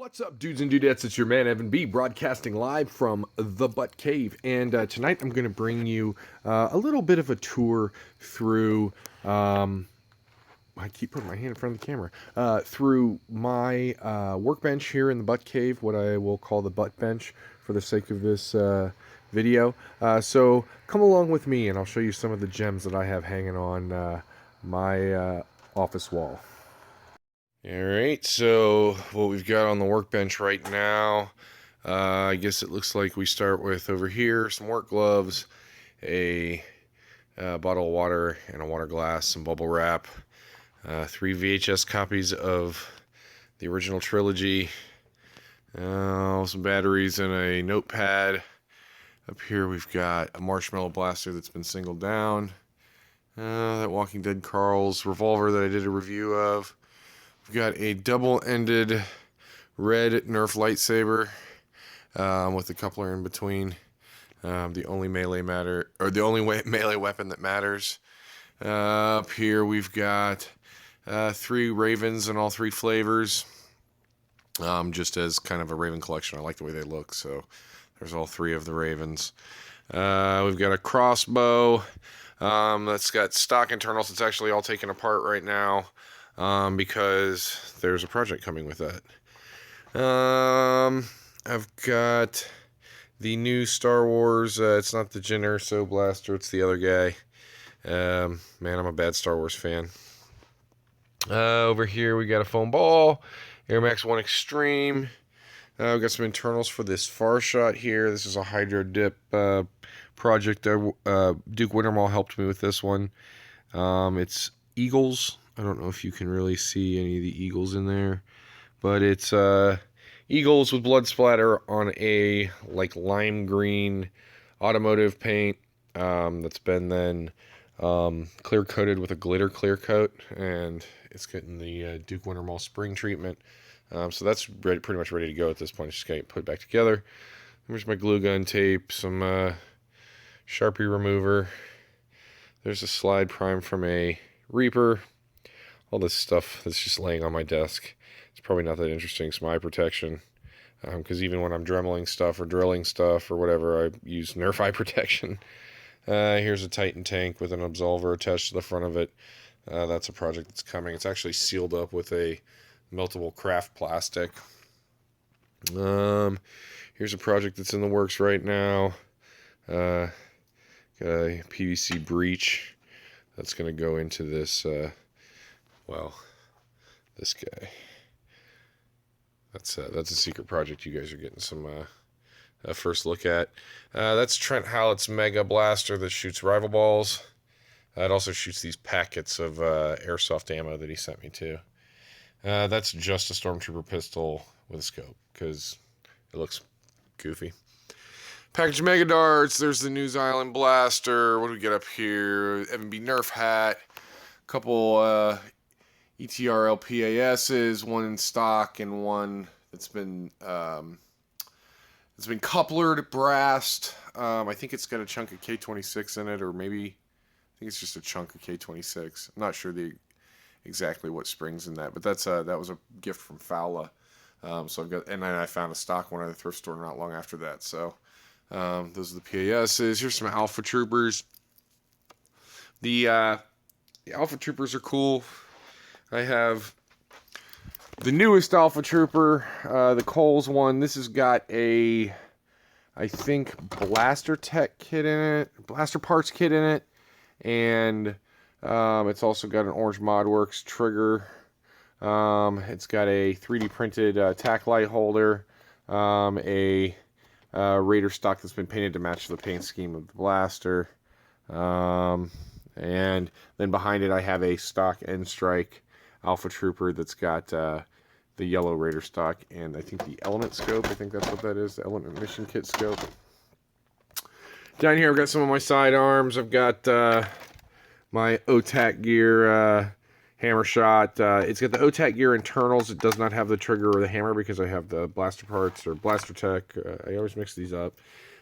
What's up, dudes and dudettes? It's your man Evan B, broadcasting live from the Butcave, and tonight I'm going to bring you a little bit of a tour through. I keep putting my hand in front of the camera. Through my workbench here in the Butcave, what I will call the butt bench for the sake of this video. So come along with me, and I'll show you some of the gems that I have hanging on my office wall. Alright, so what we've got on the workbench right now, I guess it looks like we start with over here, some work gloves, a bottle of water and a water glass, some bubble wrap, 3 VHS copies of the original trilogy, some batteries and a notepad. Up here we've got a marshmallow blaster that's been singled down, that Walking Dead Carl's revolver that I did a review of. We've got a double-ended red Nerf lightsaber with a coupler in between. The only melee melee weapon that matters. Up here we've got 3 Ravens in all 3 flavors. Just as kind of a Raven collection. I like the way they look, so there's all 3 of the Ravens. We've got a crossbow that's got stock internals. It's actually all taken apart right now. Because there's a project coming with that. I've got the new Star Wars, it's not the Jyn Erso blaster, it's the other guy. Man, I'm a bad Star Wars fan. Over here we got a foam ball, Air Max 1 Extreme. We've got some internals for this far shot here. This is a Hydro Dip project. Duke Wintermall helped me with this one. It's Eagles. I don't know if you can really see any of the eagles in there, but it's eagles with blood splatter on a like lime green automotive paint that's been then clear coated with a glitter clear coat, and it's getting the Duke Wintermall spring treatment. So that's pretty much ready to go at this point. Just gotta put it back together. There's my glue gun tape, some Sharpie remover. There's a slide prime from a Reaper. All this stuff that's just laying on my desk. It's probably not that interesting. Some eye protection. Because even when I'm dremeling stuff or drilling stuff or whatever, I use Nerf eye protection. Here's a Titan tank with an absolver attached to the front of it. That's a project that's coming. It's actually sealed up with a meltable craft plastic. Here's a project that's in the works right now. Got a PVC breech that's going to go into this... well, this guy. That's a secret project you guys are getting some first look at. That's Trent Hallett's Mega Blaster that shoots rival balls. It also shoots these packets of airsoft ammo that he sent me too. That's just a Stormtrooper pistol with a scope because it looks goofy. Package Mega Darts. There's the News Island Blaster. What do we get up here? Evan B Nerf hat. A couple ETRL PASs, one in stock and one that's been couplered, brassed. I think it's got a chunk of K26 in it, or maybe I think it's just a chunk of K26. I'm not sure exactly what springs in that, but that was a gift from Fowler. So I've got, and then I found a stock one at a thrift store not long after that. So those are the PASs. Here's some Alpha Troopers. The Alpha Troopers are cool. I have the newest Alpha Trooper, the Coles one. This has got a, I think, Blaster Tech kit in it, Blaster Parts kit in it, and it's also got an Orange ModWorks trigger. It's got a 3D printed tack light holder, a Raider stock that's been painted to match the paint scheme of the blaster, and then behind it I have a stock N-Strike Alpha Trooper that's got the yellow Raider stock and I think the Element scope. I think that's what that is, the Element Mission Kit scope. Down here I've got some of my sidearms. I've got my OTAC gear hammer shot. It's got the OTAC gear internals. It does not have the trigger or the hammer because I have the Blaster Parts or Blaster Tech. I always mix these up.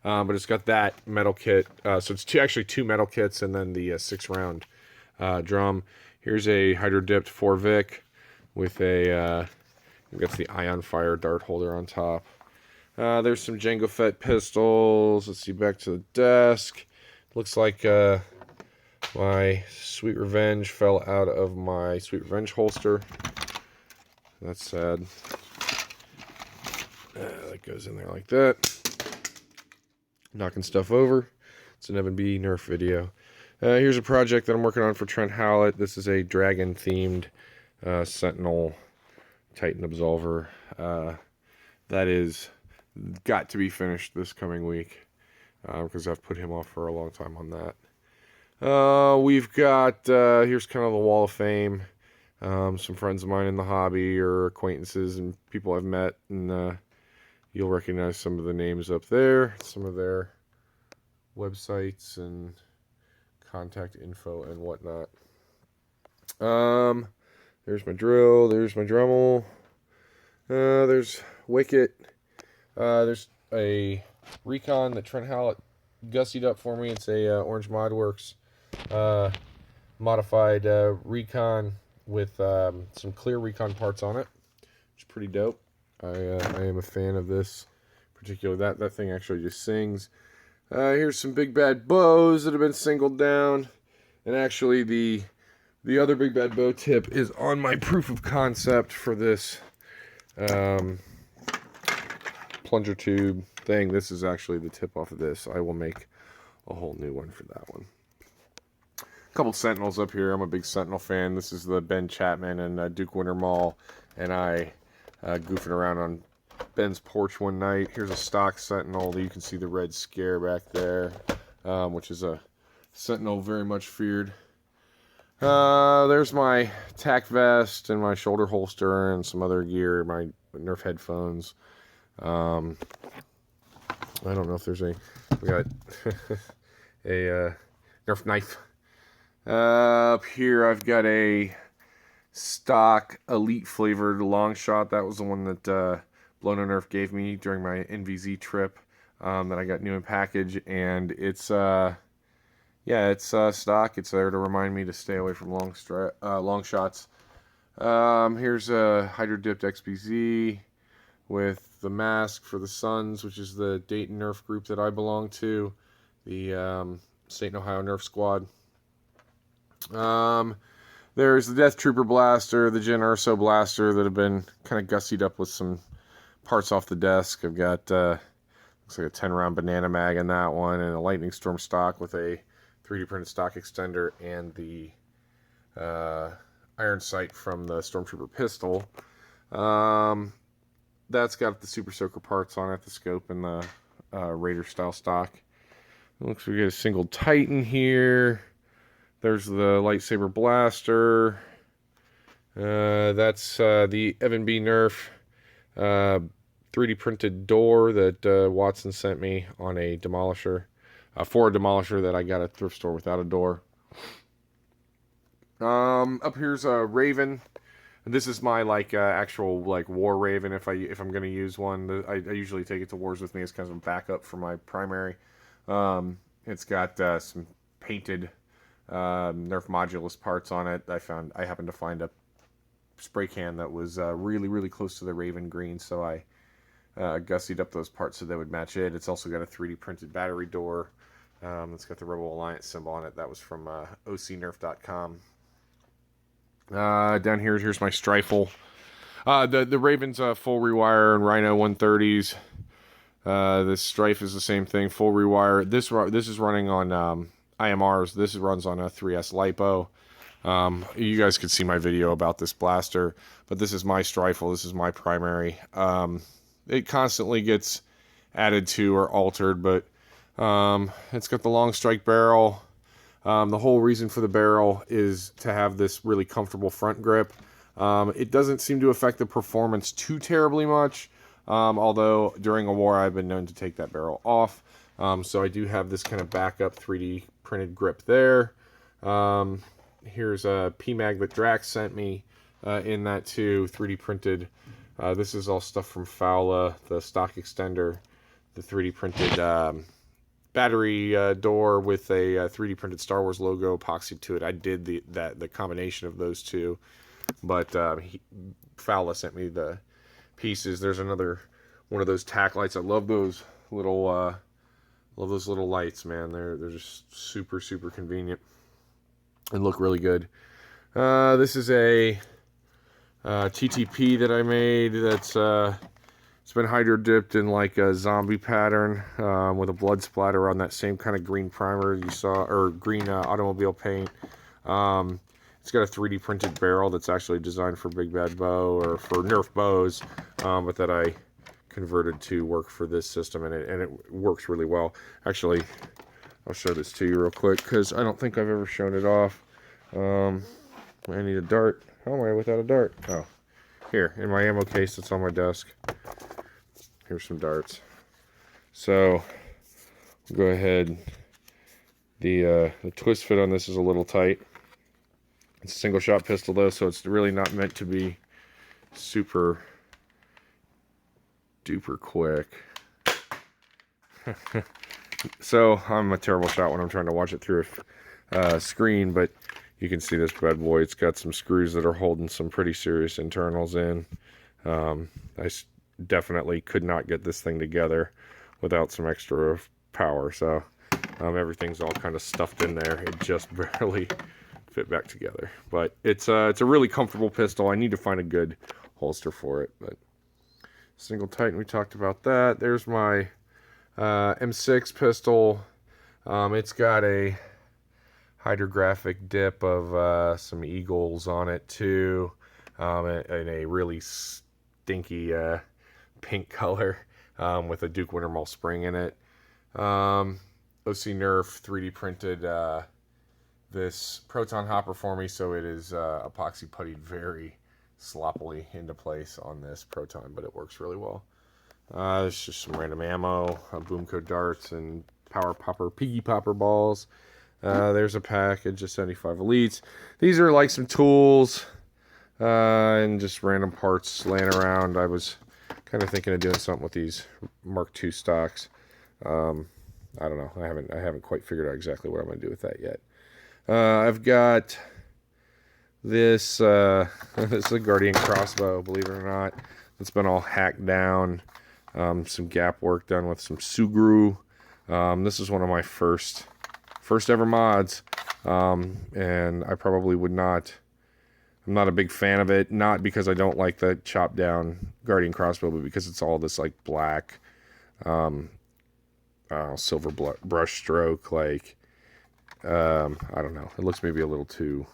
But it's got that metal kit. So it's actually two metal kits and then the 6-round drum. Here's a hydro-dipped 4 Vic with a Got the ion fire dart holder on top. There's some Jango Fett pistols. Let's see, back to the desk. Looks like my Sweet Revenge fell out of my Sweet Revenge holster. That's sad. That goes in there like that. Knocking stuff over. It's an Evan B. Nerf video. Here's a project that I'm working on for Trent Howlett. This is a dragon-themed Sentinel Titan Absolver. That is got to be finished this coming week because I've put him off for a long time on that. We've got, here's kind of the Wall of Fame. Some friends of mine in the hobby or acquaintances and people I've met, and you'll recognize some of the names up there, some of their websites and contact info and whatnot. There's my drill, there's my Dremel, there's Wicket, there's a Recon that Trent Howlett gussied up for me. It's a Orange Modworks modified Recon with some clear Recon parts on it, which is pretty dope. I am a fan of this, particularly that thing actually just sings. Here's some Big Bad Bows that have been singled down, and actually the other Big Bad Bow tip is on my proof of concept for this plunger tube thing. This is actually the tip off of this. I will make a whole new one for that one. A couple Sentinels up here. I'm a big Sentinel fan. This is the Ben Chapman and Duke Wintermall and I goofing around on Ben's porch one night. Here's a stock Sentinel. You can see the red scare back there, which is a Sentinel very much feared. There's my tack vest and my shoulder holster and some other gear, my Nerf headphones. I don't know if there's any. We got a Nerf knife. Up here I've got a stock Elite flavored long shot. That was the one that Blono Nerf gave me during my NVZ trip that I got new in package, and it's yeah, it's stock. It's there to remind me to stay away from long shots. Here's a hydro dipped XPZ with the mask for the Suns, which is the Dayton Nerf group that I belong to, the State and Ohio Nerf squad. There's the Death Trooper blaster, the Gen Urso blaster that have been kind of gussied up with some parts off the desk. I've got looks like a 10-round banana mag in that one, and a Lightning Storm stock with a 3D printed stock extender and the iron sight from the Stormtrooper pistol. That's got the Super Soaker parts on it, the scope and the Raider style stock. It looks like we get a single Titan here. There's the lightsaber blaster. That's the Evan B. Nerf 3D printed door that Watson sent me on a demolisher. For a demolisher that I got at a thrift store without a door. Up here's a Raven. This is my actual war Raven if I'm gonna use one. I usually take it to wars with me as kind of a backup for my primary. It's got some painted Nerf Modulus parts on it. I happened to find a spray can that was really close to the Raven green, so I gussied up those parts so they would match it. It's also got a 3D printed battery door. It's got the Rebel Alliance symbol on it. That was from ocnerf.com. Down here's my Strifle. The Raven's full rewire and Rhino 130s. This Strife is the same thing, full rewire. This is running on IMRs. This runs on a 3S LiPo. You guys could see my video about this blaster, but this is my Strifle. This is my primary. It constantly gets added to or altered, but it's got the long strike barrel. The whole reason for the barrel is to have this really comfortable front grip. It doesn't seem to affect the performance too terribly much, although during a war I've been known to take that barrel off. So I do have this kind of backup 3D printed grip there. Here's a PMag that Drax sent me in that too, 3D printed. This is all stuff from Fowla, the stock extender, the 3D printed battery door with a 3D printed Star Wars logo epoxied to it. I did the combination of those two, but Fowla sent me the pieces. There's another one of those tack lights. I love those little lights, man. They're just super convenient and look really good. This is a TTP that I made. That's it's been hydro dipped in like a zombie pattern with a blood splatter on that same kind of green primer you saw, or green automobile paint. It's got a 3D printed barrel that's actually designed for Big Bad Bow or for Nerf bows, but that I converted to work for this system, and it works really well. Actually, I'll show this to you real quick because I don't think I've ever shown it off. I need a dart. How am I without a dart? Oh, here in my ammo case that's on my desk. Here's some darts. So go ahead. The twist fit on this is a little tight. It's a single shot pistol though, so it's really not meant to be super duper quick. So I'm a terrible shot when I'm trying to watch it through a screen, but you can see this bad boy. It's got some screws that are holding some pretty serious internals in. I definitely could not get this thing together without some extra power, so everything's all kind of stuffed in there. It just barely fit back together, but it's a really comfortable pistol. I need to find a good holster for it, but single Titan, we talked about that. There's my M6 pistol. It's got a hydrographic dip of some eagles on it too, in a really stinky pink color, with a Duke Wintermull spring in it. OC Nerf 3D printed this proton hopper for me, so it is epoxy puttied very sloppily into place on this proton, but it works really well. There's just some random ammo, Boomco darts, and power popper, piggy popper balls. There's a package of 75 Elites. These are like some tools and just random parts laying around. I was kind of thinking of doing something with these Mark II stocks. I don't know. I haven't quite figured out exactly what I'm going to do with that yet. I've got this this is a Guardian crossbow, believe it or not. It's been all hacked down. Some gap work done with some Sugru. This is one of my first ever mods, and I probably would not. I'm not a big fan of it, not because I don't like the chopped down Guardian crossbow, but because it's all this like black, silver brush stroke. Like, I don't know. It looks maybe a little too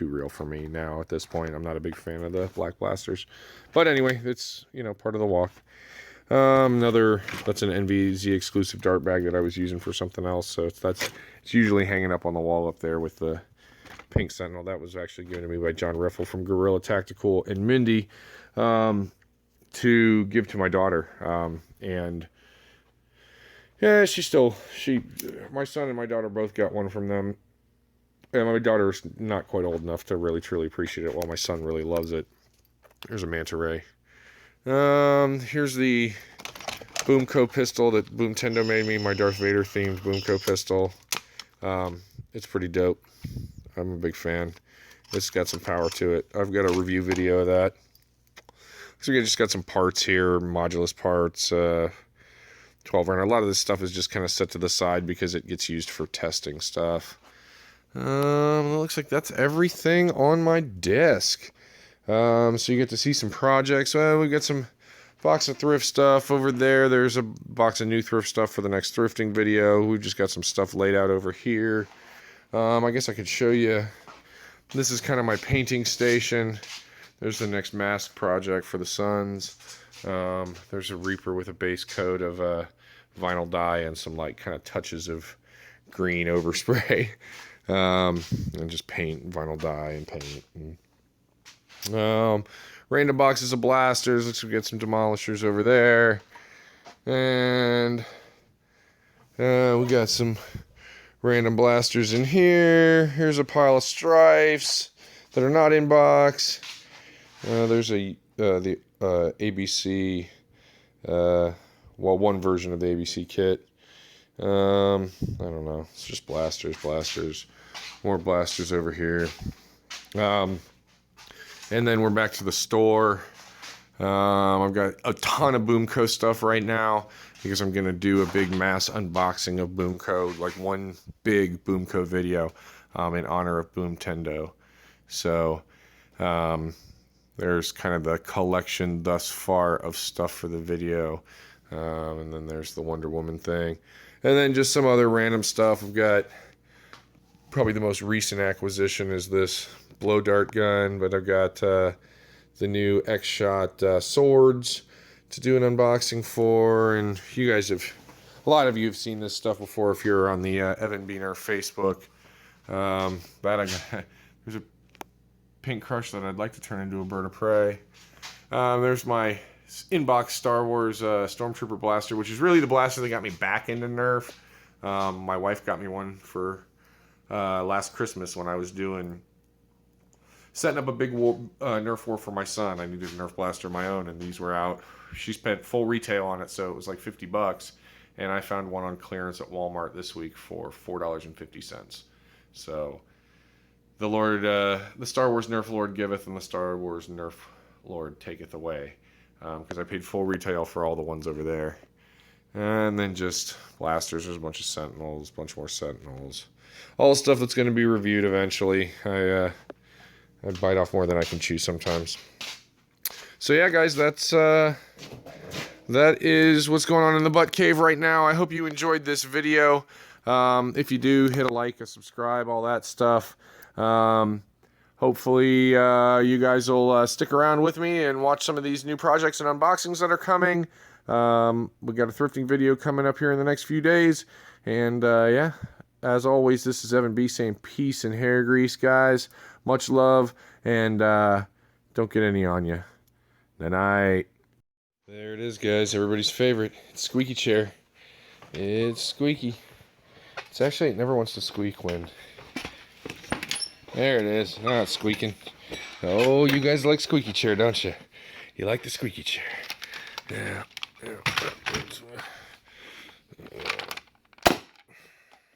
real for me now at this point. I'm not a big fan of the black blasters, but anyway, it's, you know, part of the walk. That's an NVZ exclusive dart bag that I was using for something else, so it's usually hanging up on the wall up there with the pink Sentinel. That was actually given to me by John Riffle from Gorilla Tactical and Mindy, to give to my daughter. And yeah, my son and my daughter both got one from them. And my daughter's not quite old enough to really truly appreciate it, while my son really loves it. There's a manta ray. Here's the Boomco pistol that Boomtendo made me, my Darth Vader themed Boomco pistol. It's pretty dope. I'm a big fan. It's got some power to it. I've got a review video of that. So we just got some parts here, modulus parts, 12 round. A lot of this stuff is just kind of set to the side because it gets used for testing stuff. It looks like that's everything on my desk. So you get to see some projects. Well, we got some box of thrift stuff over there. There's a box of new thrift stuff for the next thrifting video. We've just got some stuff laid out over here. I guess I could show you. This is kind of my painting station. There's the next mask project for the Suns. There's a Reaper with a base coat of vinyl dye and some like kind of touches of green overspray. And just paint, vinyl dye and paint. And, random boxes of blasters. Looks like we get some demolishers over there. And we got some random blasters in here. Here's a pile of strifes that are not in box. There's the ABC, one version of the ABC kit. I don't know. It's just blasters. More blasters over here. And then we're back to the store. I've got a ton of Boomco stuff right now because I'm going to do a big mass unboxing of Boomco, like one big Boomco video in honor of Boomtendo. So there's kind of the collection thus far of stuff for the video. And then there's the Wonder Woman thing. And then just some other random stuff. I've got probably the most recent acquisition is this blow dart gun, but I've got the new X-Shot swords to do an unboxing for. And you guys have, a lot of you have seen this stuff before if you're on the Evan Beener Facebook. There's a pink crush that I'd like to turn into a bird of prey. There's my inbox Star Wars Stormtrooper blaster, which is really the blaster that got me back into Nerf. My wife got me one for last Christmas when I was setting up a big Nerf war for my son. I needed a Nerf blaster of my own, and these were out. She spent full retail on it, so it was like $50, and I found one on clearance at Walmart this week for $4.50. So the Lord, the Star Wars Nerf Lord giveth, and the Star Wars Nerf Lord taketh away. Because I paid full retail for all the ones over there. And then just blasters. There's a bunch of Sentinels, a bunch more Sentinels. All the stuff that's going to be reviewed eventually. I bite off more than I can chew sometimes. So yeah, guys, that is what's going on in the Butcave right now. I hope you enjoyed this video. If you do, hit a like, a subscribe, all that stuff. Hopefully you guys will stick around with me and watch some of these new projects and unboxings that are coming. We got a thrifting video coming up here in the next few days. And yeah, as always, this is Evan B saying peace and hair grease, guys. Much love, and don't get any on you. Good night. There it is, guys. Everybody's favorite. It's squeaky chair. It's squeaky. It never wants to squeak when... There it is. Now it's squeaking. Oh, you guys like squeaky chair, don't you? You like the squeaky chair. Yeah.